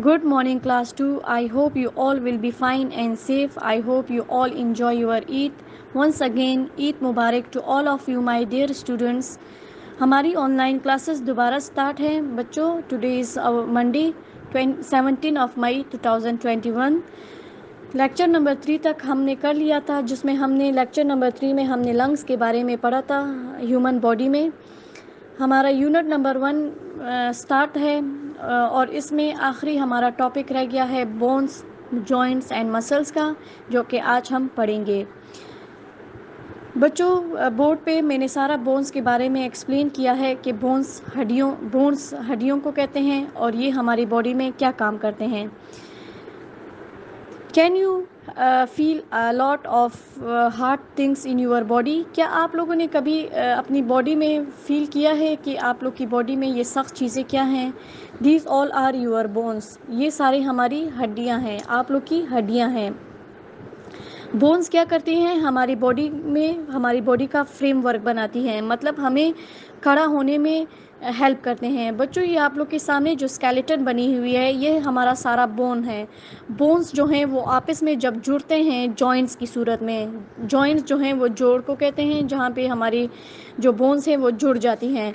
Good morning, class 2. I hope you all will be fine and safe. I hope you all enjoy your Eid. Once again, Eid Mubarak to all of you, my dear students. हमारी online classes दोबारा start हैं बच्चों. Today is Monday 17 of May 2021. Lecture number 3 तक हमने कर लिया था, जिसमें हमने लेक्चर नंबर 3 में हमने लंग्स के बारे में पढ़ा था ह्यूमन बॉडी में. हमारा यूनिट नंबर 1 स्टार्ट है और इसमें आखिरी हमारा टॉपिक रह गया है बोन्स, जॉइंट्स एंड मसल्स का, जो कि आज हम पढ़ेंगे. बच्चों, बोर्ड पे मैंने सारा बोन्स के बारे में एक्सप्लेन किया है कि बोन्स हड्डियों को कहते हैं और ये हमारी बॉडी में क्या काम करते हैं. Can you feel a lot of hard things in your body? क्या आप लोगों ने कभी अपनी बॉडी में फ़ील किया है कि आप लोग की बॉडी में ये सख्त चीज़ें क्या हैं? These all are your bones. ये सारी हमारी हड्डियां हैं, आप लोग की हड्डियां हैं. बोन्स क्या करती हैं? हमारी बॉडी में हमारी बॉडी का फ्रेमवर्क बनाती हैं, मतलब हमें खड़ा होने में हेल्प करते हैं. बच्चों, ये आप लोग के सामने जो स्केलेटन बनी हुई है, ये हमारा सारा बोन है. बोन्स जो हैं वो आपस में जब जुड़ते हैं जॉइंट्स की सूरत में, जॉइंट्स जो हैं वो जोड़ को कहते हैं, जहाँ पे हमारी जो बोन्स हैं वो जुड़ जाती हैं.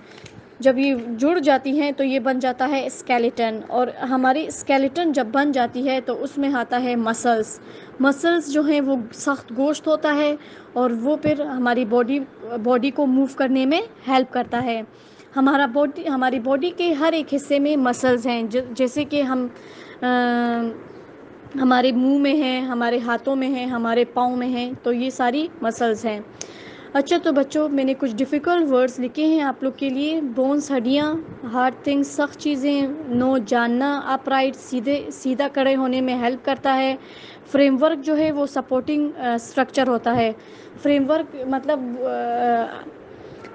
जब ये जुड़ जाती हैं तो ये बन जाता है स्केलेटन, और हमारी स्केलेटन जब बन जाती है तो उसमें आता है मसल्स जो हैं वो सख्त गोश्त होता है और वो फिर हमारी बॉडी को मूव करने में हेल्प करता है. हमारी बॉडी के हर एक हिस्से में मसल्स हैं, जैसे कि हमारे मुंह में हैं, हमारे हाथों में हैं, हमारे पाँव में हैं, तो ये सारी मसल्स हैं. अच्छा, तो बच्चों, मैंने कुछ डिफ़िकल्ट वर्ड्स लिखे हैं आप लोग के लिए. बोन्स हड्डियाँ, हार्ड थिंग्स सख्त चीज़ें, नो जानना, अपराइट सीधा खड़े होने में हेल्प करता है. फ्रेमवर्क जो है वो सपोर्टिंग स्ट्रक्चर होता है. फ्रेमवर्क मतलब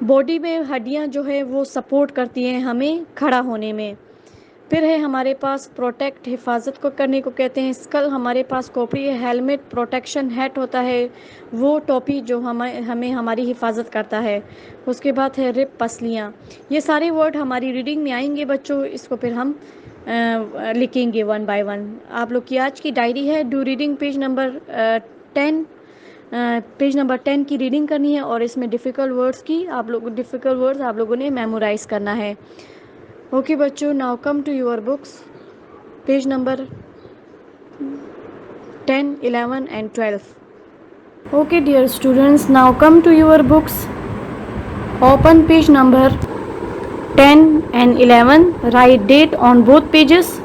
बॉडी में हड्डियाँ जो है वो सपोर्ट करती हैं हमें खड़ा होने में. फिर है हमारे पास प्रोटेक्ट, हिफाजत को करने को कहते हैं. स्कल, हमारे पास खोपड़ी है. Helmet, protection. हेड होता है वो टोपी जो हमें हमारी हिफाजत करता है. उसके बाद है रिप, पसलियाँ. ये सारे वर्ड हमारी रीडिंग में आएंगे बच्चों. इसको फिर हम लिखेंगे वन बाय वन. आप लोग की आज की डायरी है, do reading page number 10. Page number 10 की रीडिंग करनी है और इसमें डिफ़िकल्ट वर्ड्स आप लोगों ने मेमोराइज़ करना है. ओके बच्चों, now come to your books. Page number 10, 11 and 12. Okay dear students, now come to your books. Open page number 10 and 11. Write date on both pages.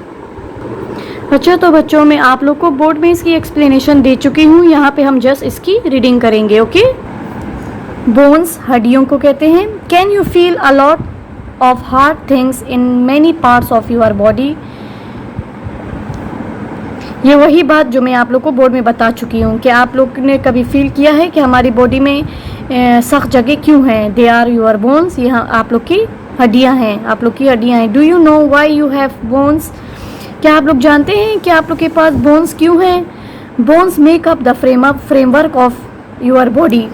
अच्छा, तो बच्चों, मैं आप लोग को बोर्ड में इसकी एक्सप्लेनेशन दे चुकी हूँ. यहाँ पे हम जस्ट इसकी रीडिंग करेंगे. ओके. बोन्स हड्डियों को कहते हैं. Can you feel a lot of hard things in many parts of your body? ये वही बात जो मैं आप लोग को बोर्ड में बता चुकी हूँ कि आप लोग ने कभी फील किया है कि हमारी बॉडी में सख्त जगह क्यों हैं? They are your bones. यहाँ आप लोग की हड्डियाँ हैं, आप लोग की हड्डियाँ हैं. Do you know why you have bones? क्या आप लोग जानते हैं कि आप लोग के पास बोन्स क्यों हैं? Bones make up the framework of your body.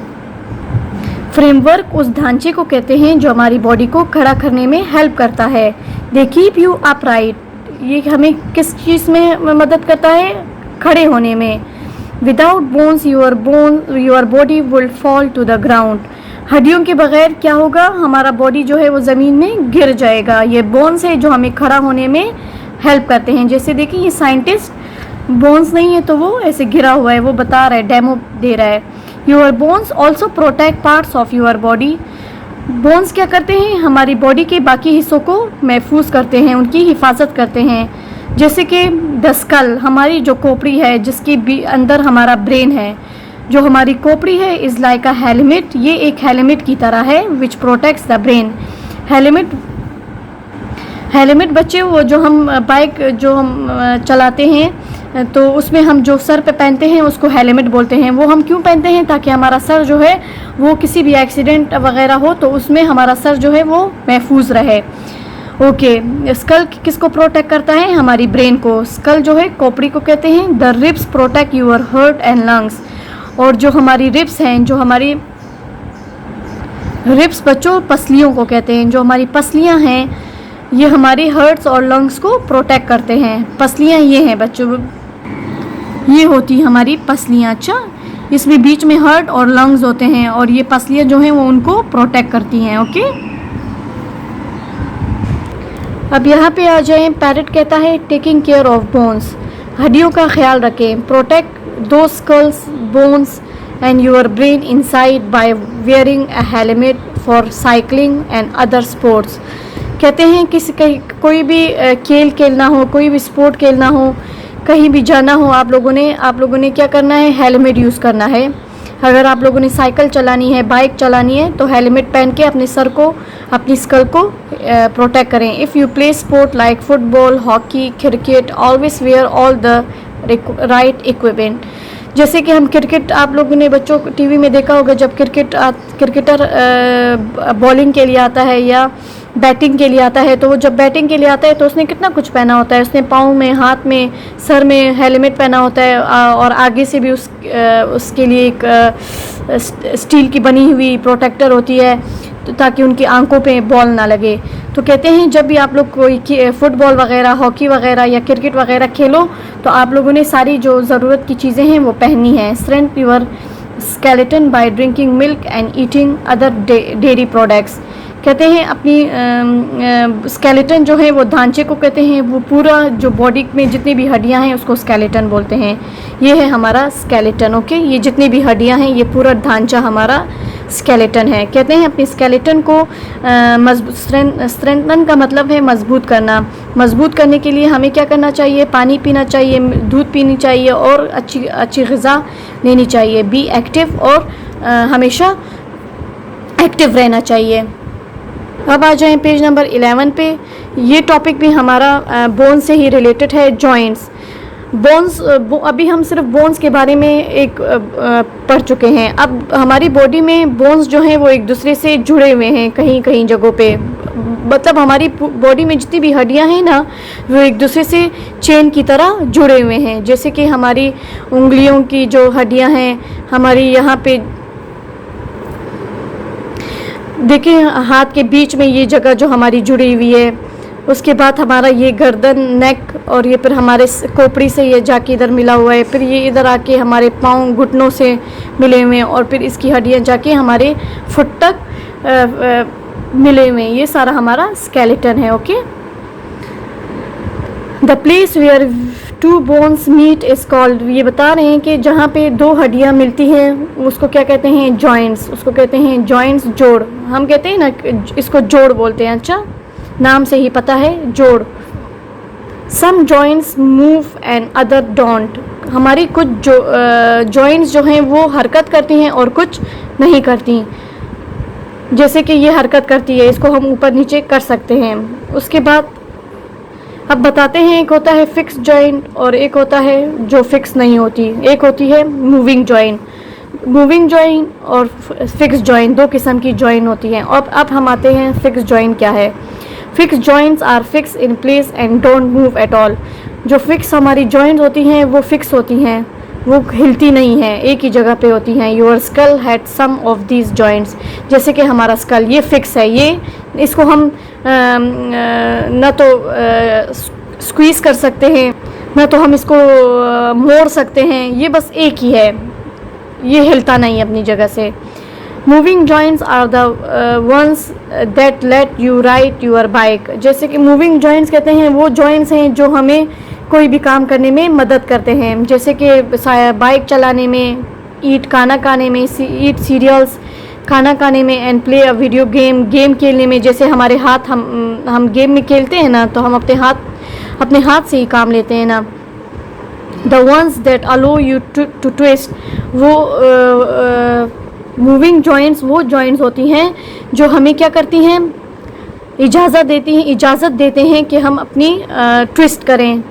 Framework उस ढांचे को कहते हैं जो हमारी बॉडी को खड़ा करने में हेल्प करता है. They keep you upright. ये हमें किस चीज़ में मदद करता है? खड़े होने में. Without bones your body will fall to the ground. हड्डियों के बगैर क्या होगा? हमारा बॉडी जो है वो ज़मीन में गिर जाएगा. ये बोन्स है जो हमें खड़ा होने में हेल्प करते हैं. जैसे देखिए, ये साइंटिस्ट बोन्स नहीं है तो वो ऐसे गिरा हुआ है, वो बता रहा है, डेमो दे रहा है. Your bones also protect parts of your body. Bones क्या करते हैं? हमारी बॉडी के बाकी हिस्सों को महफूज करते हैं, उनकी हिफाजत करते हैं. जैसे कि द स्कल, हमारी जो खोपड़ी है जिसके अंदर हमारा ब्रेन है, जो हमारी खोपड़ी है इज़ लाइक अ हेलमेट. ये एक हेलमेट की तरह है विच प्रोटेक्ट्स द ब्रेन. हेलमेट बच्चे, वो जो हम बाइक जो हम चलाते हैं तो उसमें हम जो सर पे पहनते हैं उसको हेलमेट बोलते हैं. वो हम क्यों पहनते हैं? ताकि हमारा सर जो है वो किसी भी एक्सीडेंट वगैरह हो तो उसमें हमारा सर जो है वो महफूज रहे. ओके. स्कल किसको प्रोटेक्ट करता है? हमारी ब्रेन को. स्कल जो है खोपड़ी को कहते हैं. The ribs protect your heart and lungs. और जो हमारी रिब्स हैं, जो हमारी रिब्स बच्चों पसलियों को कहते हैं. जो हमारी पसलियाँ हैं ये हमारी हार्ट्स और लंग्स को प्रोटेक्ट करते हैं। पसलियाँ ये हैं बच्चों, ये होती हमारी पसलियाँ। अच्छा, इसमें बीच में हार्ट और लंग्स होते हैं और ये पसलियाँ जो हैं वो उनको प्रोटेक्ट करती हैं। ओके, अब यहाँ पे आ जाएं। पैरेट कहता है टेकिंग केयर ऑफ बोन्स, हड्डियों का ख्याल रखें। Protect the skull's bones and your brain inside by wearing a helmet for cycling and other sports. कहते हैं कोई भी खेल खेलना हो, कोई भी स्पोर्ट खेलना हो, कहीं भी जाना हो, आप लोगों ने क्या करना है, हेलमेट यूज़ करना है। अगर आप लोगों ने साइकिल चलानी है, बाइक चलानी है, तो हेलमेट पहन के अपने सर को, अपनी स्कल को प्रोटेक्ट करें। If you play sport like football, hockey, cricket, always wear all the right equipment. जैसे कि हम क्रिकेट, आप लोगों ने बच्चों को टीवी में देखा होगा, जब क्रिकेटर बॉलिंग के लिए आता है या बैटिंग के लिए आता है, तो वो जब बैटिंग के लिए आता है तो उसने कितना कुछ पहना होता है। उसने पाँव में, हाथ में, सर में हेलमेट पहना होता है और आगे से भी उसके लिए एक स्टील की बनी हुई प्रोटेक्टर होती है, तो ताकि उनकी आंखों पे बॉल ना लगे। तो कहते हैं जब भी आप लोग कोई फुटबॉल वगैरह, हॉकी वगैरह या क्रिकेट वगैरह खेलो, तो आप लोगों ने सारी जो ज़रूरत की चीज़ें हैं वो पहननी है। Strength your skeleton by drinking milk and eating other dairy products. कहते हैं अपनी स्केलेटन जो है वो ढांचे को कहते हैं, वो पूरा जो बॉडी में जितनी भी हड्डियां हैं उसको स्केलेटन बोलते हैं। ये है हमारा स्केलेटन। ओके, ये जितनी भी हड्डियां हैं ये पूरा ढांचा हमारा स्केलेटन है। कहते हैं अपनी स्केलेटन को स्ट्रेंथन का मतलब है मजबूत करना। मजबूत करने के लिए हमें क्या करना चाहिए, पानी पीना चाहिए, दूध पीनी चाहिए और अच्छी ग़िज़ा लेनी चाहिए। बी एक्टिव, और हमेशा एक्टिव रहना चाहिए। अब आ जाएं पेज नंबर 11 पे। ये टॉपिक भी हमारा बोन से ही रिलेटेड है, जॉइंट्स। बोन्स, अभी हम सिर्फ बोन्स के बारे में एक पढ़ चुके हैं। अब हमारी बॉडी में बोन्स जो हैं वो एक दूसरे से जुड़े हुए हैं कहीं कहीं जगहों पे। मतलब हमारी बॉडी में जितनी भी हड्डियां हैं ना, वो एक दूसरे से चेन की तरह जुड़े हुए हैं। जैसे कि हमारी उंगलियों की जो हड्डियां हैं, हमारी यहाँ पे देखिए हाथ के बीच में ये जगह जो हमारी जुड़ी हुई है, उसके बाद हमारा ये गर्दन, नेक, और ये फिर हमारे खोपड़ी से ये जाके इधर मिला हुआ है, फिर ये इधर आके हमारे पाँव घुटनों से मिले हुए हैं, और फिर इसकी हड्डियाँ जाके हमारे फुट तक मिले हुए हैं। ये सारा हमारा स्केलेटन है। Okay, the place where two bones meet is called, ये बता रहे हैं कि जहाँ पे दो हड्डियाँ मिलती हैं उसको क्या कहते हैं, जॉइंट्स। उसको कहते हैं जॉइंट्स, जोड़। हम कहते हैं ना इसको जोड़ बोलते हैं। अच्छा, नाम से ही पता है, जोड़। Some joints move and other don't. हमारी कुछ जॉइंट्स जो हैं वो हरकत करती हैं और कुछ नहीं करती। जैसे कि ये हरकत करती है, इसको हम ऊपर नीचे कर सकते हैं। उसके बाद अब बताते हैं, एक होता है फिक्स जॉइंट और एक होता है जो फिक्स नहीं होती। एक होती है मूविंग जॉइंट। मूविंग जॉइंट और फिक्स जॉइंट, दो किस्म की जॉइंट होती हैं। अब हम आते हैं फिक्स जॉइंट क्या है। Fix joints are fix in place and don't move at all. जो फिक्स हमारी जॉइंट होती हैं वो फिक्स होती हैं, वो हिलती नहीं है, एक ही जगह पे होती हैं। Your skull had some of these joints. जैसे कि हमारा स्कल ये फिक्स है, ये इसको हम न तो स्क्वीज़ कर सकते हैं, न तो हम इसको मोड़ सकते हैं। ये बस एक ही है, ये हिलता नहीं अपनी जगह से। Moving joints are the ones that let you ride your bike. जैसे कि मूविंग जॉइंट्स कहते हैं वो जॉइंट्स हैं जो हमें कोई भी काम करने में मदद करते हैं। जैसे कि बाइक चलाने में, खाना खाने में, ईट सीरियल्स, खाना खाने में, and play a video game खेलने में। जैसे हमारे हाथ, हम गेम में खेलते हैं ना, तो हम अपने हाथ से ही काम लेते हैं ना। The ones that allow you to twist, वो मूविंग जॉइंट्स वो जॉइंट्स होती हैं जो हमें क्या करती हैं, इजाज़त देते हैं कि हम अपनी ट्विस्ट करें,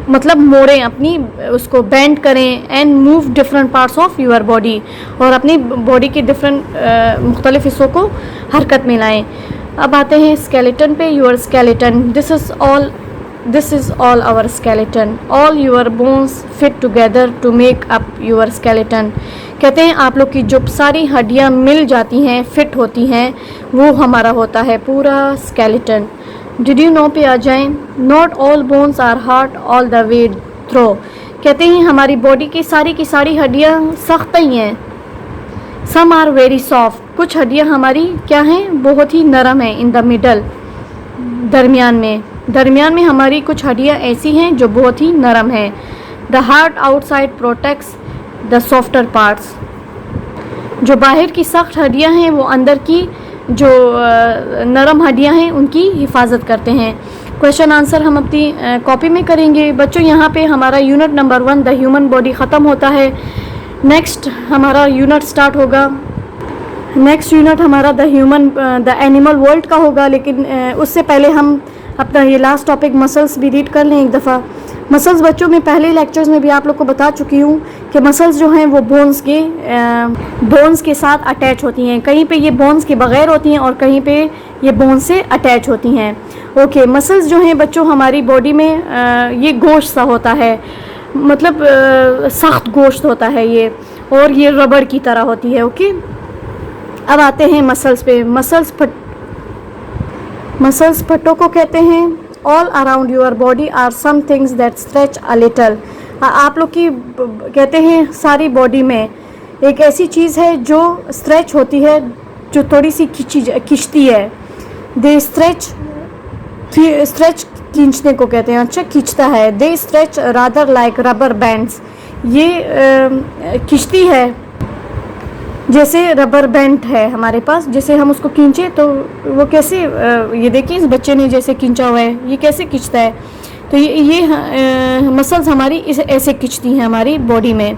मतलब मोड़ें, अपनी उसको बेंड करें। And move different parts of your body, और अपनी बॉडी के डिफरेंट मुख्तलिफ हिस्सों को हरकत में लाएँ। अब आते हैं स्केलेटन पे। Your skeleton, this is all our skeleton. All your bones fit together to make up your skeleton. कहते हैं आप लोग की जो सारी हड्डियाँ मिल जाती हैं, फिट होती हैं, वो हमारा होता है पूरा स्केलेटन। डिड यू नो पे आ जाएं, not all bones are hard all the way through. कहते हैं हमारी बॉडी की सारी हड्डियाँ सख्त ही हैं। सम आर वेरी सॉफ्ट, कुछ हड्डियाँ हमारी क्या हैं, बहुत ही नरम हैं। इन द मिडल, दरमियान में हमारी कुछ हड्डियाँ ऐसी हैं जो बहुत ही नरम हैं। The hard outside protects the softer parts, जो बाहर की सख्त हड्डियाँ हैं वो अंदर की जो नरम हड्डियाँ हैं उनकी हिफाजत करते हैं। क्वेश्चन आंसर हम अपनी कॉपी में करेंगे। बच्चों यहाँ पे हमारा unit number 1 the human body ख़त्म होता है। नेक्स्ट हमारा यूनिट स्टार्ट होगा। नेक्स्ट यूनिट हमारा द एनिमल वर्ल्ड का होगा, लेकिन उससे पहले हम अपना ये लास्ट टॉपिक मसल्स भी रीड कर लें एक दफ़ा। मसल्स बच्चों में पहले लेक्चर्स में भी आप लोग को बता चुकी हूँ कि मसल्स जो हैं वो बोन्स के साथ अटैच होती हैं। कहीं पे ये बोन्स के बगैर होती हैं और कहीं पे ये बोन्स से अटैच होती हैं। ओके, मसल्स जो हैं बच्चों हमारी बॉडी में ये गोश्त सा होता है, मतलब सख्त गोश्त होता है ये, और ये रबड़ की तरह होती है। ओके, अब आते हैं मसल्स पे। मसल्स फट्टों को कहते हैं। All around your body are some things that stretch a little. आप लोग की कहते हैं सारी बॉडी में एक ऐसी चीज़ है जो स्ट्रेच होती है, जो थोड़ी सी खिंचती है। दे स्ट्रेच खींचने को कहते हैं। अच्छा, खींचता है। They stretch rather like rubber bands, ये खिंचती है जैसे रबर बैंड है हमारे पास, जैसे हम उसको खींचे तो वो कैसे, ये देखिए इस बच्चे ने जैसे खींचा हुआ है, ये कैसे खींचता है। तो ये मसल्स हमारी ऐसे खींचती हैं हमारी बॉडी में।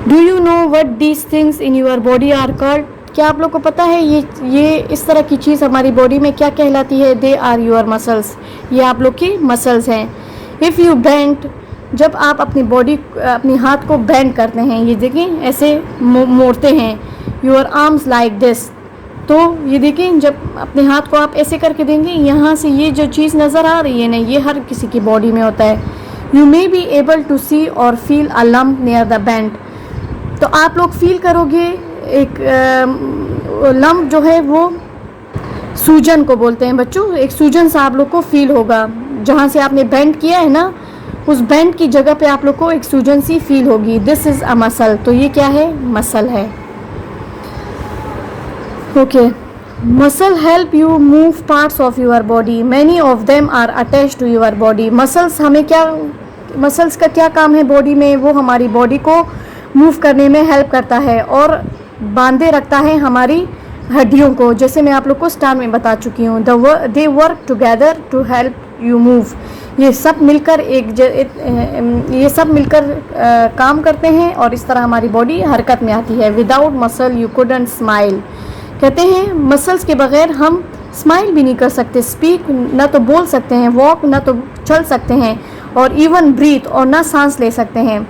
Do you know what these things in your body are called. क्या आप लोग को पता है ये इस तरह की चीज़ हमारी बॉडी में क्या कहलाती है। दे आर योर मसल्स, ये आप लोग की मसल्स हैं। इफ़ यू बेंड, जब आप अपनी हाथ को बेंड करते हैं, ये देखें ऐसे मोड़ते हैं, योर आर्म्स लाइक दिस, तो ये देखें जब अपने हाथ को आप ऐसे करके देंगे, यहाँ से ये जो चीज़ नज़र आ रही है ना, ये हर किसी की बॉडी में होता है। You may be able to see or feel a lump near the bend, तो आप लोग फील करोगे एक लम्प जो है वो सूजन को बोलते हैं बच्चों। एक सूजन सा आप लोग को फील होगा, जहाँ से आपने बेंड किया है ना, उस बैंड की जगह पे आप लोग को एक सूजन सी फील होगी। दिस इज़ अ मसल, तो ये क्या है, मसल है। ओके, muscle help you move parts of your body, many of them are attach to your body. Muscles का क्या काम है बॉडी में, वो हमारी बॉडी को मूव करने में हेल्प करता है और बांधे रखता है हमारी हड्डियों को, जैसे मैं आप लोग को स्टार्ट में बता चुकी हूँ। They work together to help you move, ये सब मिलकर काम करते हैं और इस तरह हमारी बॉडी हरकत में आती है। Without muscle you couldn't smile, कहते हैं मसल्स के बगैर हम स्माइल भी नहीं कर सकते। स्पीक, ना तो बोल सकते हैं, वॉक, ना तो चल सकते हैं, और इवन ब्रीथ, और ना सांस ले सकते हैं।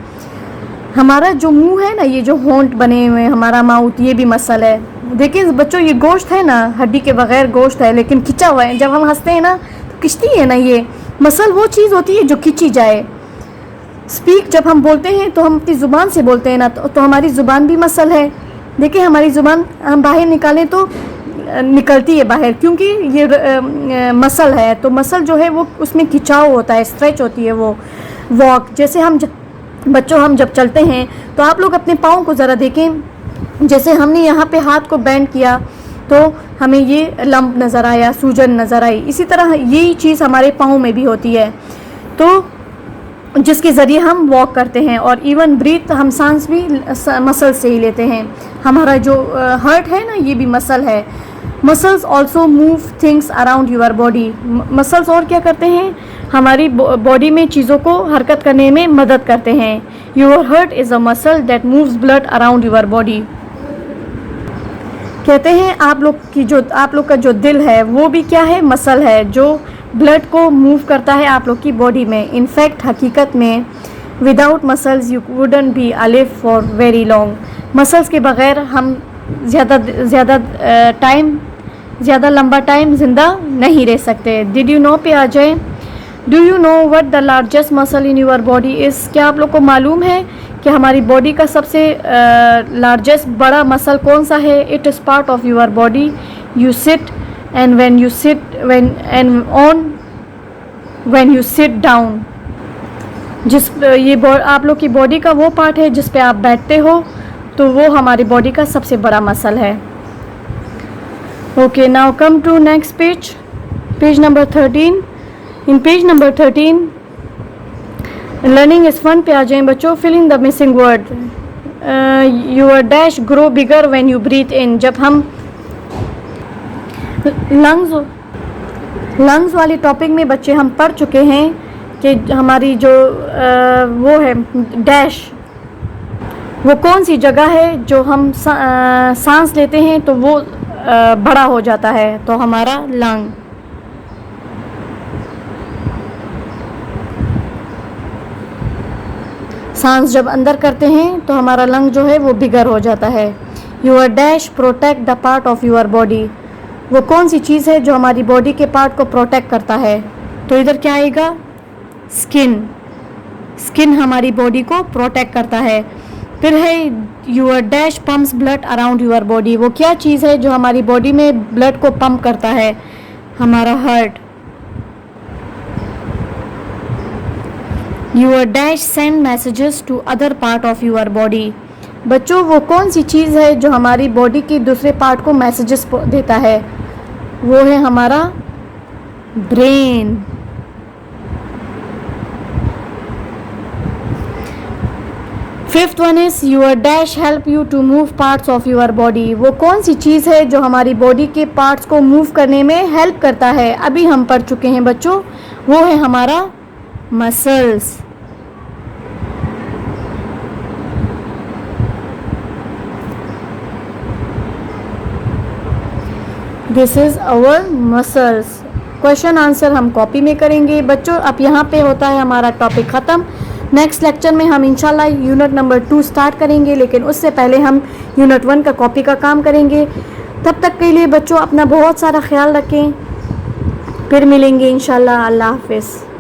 हमारा जो मुंह है ना, ये जो होंठ बने हुए हैं, हमारा माउथ, ये भी मसल है। देखिए बच्चों, ये गोश्त है ना, हड्डी के बगैर गोश्त है, लेकिन खिंचा हुआ है। जब हम हंसते हैं ना तो खिंचती है ना, ये मसल वो चीज़ होती है जो खिंची जाए। स्पीक, जब हम बोलते हैं तो हम अपनी ज़ुबान से बोलते हैं ना, तो हमारी ज़ुबान भी मसल है। देखिए हमारी ज़ुबान हम बाहर निकालें तो निकलती है बाहर, क्योंकि ये मसल है। तो मसल जो है वो उसमें खिंचाव होता है, स्ट्रेच होती है वो। वॉक, जैसे हम जब चलते हैं तो आप लोग अपने पाँव को ज़रा देखें, जैसे हमने यहाँ पे हाथ को बेंड किया तो हमें ये लंप नज़र आया, सूजन नज़र आई। इसी तरह यही चीज़ हमारे पाँव में भी होती है, तो जिसके ज़रिए हम वॉक करते हैं। और इवन ब्रीथ, हम सांस भी मसल से ही लेते हैं। हमारा जो हार्ट है ना, ये भी मसल है। Muscles also move things around your body, muscles और क्या करते हैं, हमारी बॉडी में चीज़ों को हरकत करने में मदद करते हैं। Your heart is a muscle that moves blood around your body, कहते हैं आप लोग का जो दिल है वो भी क्या है, मसल है, जो ब्लड को मूव करता है आप लोग की बॉडी में। इनफैक्ट हकीकत में without muscles you wouldn't be अलिव for very long, muscles के बगैर हम ज़्यादा लंबा टाइम ज़िंदा नहीं रह सकते। डिड यू नो पे आ जाए। Do you know what the largest muscle in your body is, क्या आप लोग को मालूम है कि हमारी बॉडी का सबसे लार्जेस्ट बड़ा मसल कौन सा है। It is part of your body, you sit and when you sit down. ये आप लोग की बॉडी का वो पार्ट है जिस पे आप बैठते हो, तो वो हमारी बॉडी का सबसे बड़ा मसल है. Okay, now come to next page number 13. In page number 13 learning is fun पे आ जाएं बच्चों. Fill in the missing word. Your dash grow bigger when you breathe in. जब हम लंग्स वाली टॉपिक में बच्चे हम पढ़ चुके हैं कि हमारी जो वो है डैश, वो कौन सी जगह है जो हम सांस लेते हैं तो वो बड़ा हो जाता है, तो हमारा लंग. सांस जब अंदर करते हैं तो हमारा लंग जो है वो बिगर हो जाता है. Your dash protect the part of your body. वो कौन सी चीज़ है जो हमारी बॉडी के पार्ट को प्रोटेक्ट करता है, तो इधर क्या आएगा? स्किन हमारी बॉडी को प्रोटेक्ट करता है. फिर है your dash pumps blood around your body. वो क्या चीज़ है जो हमारी बॉडी में ब्लड को पंप करता है? हमारा heart. Your dash send messages to other part of your body. बच्चों, वो कौन सी चीज़ है जो हमारी बॉडी की दूसरे पार्ट को मैसेजेस देता है? वो है हमारा brain. Fifth one is your dash help you to move parts of your body. वो कौन सी चीज़ है जो हमारी बॉडी के पार्ट्स को मूव करने में हेल्प करता है? अभी हम पढ़ चुके हैं बच्चों, वो है हमारा muscles. This is our muscles. Question answer हम कॉपी में करेंगे बच्चों. अब यहाँ पे होता है हमारा टॉपिक ख़त्म. नेक्स्ट लेक्चर में हम इंशाल्लाह यूनिट नंबर 2 स्टार्ट करेंगे, लेकिन उससे पहले हम यूनिट 1 का कॉपी का काम करेंगे. तब तक के लिए बच्चों अपना बहुत सारा ख्याल रखें. फिर मिलेंगे इंशाल्लाह. अल्लाह हाफिज़.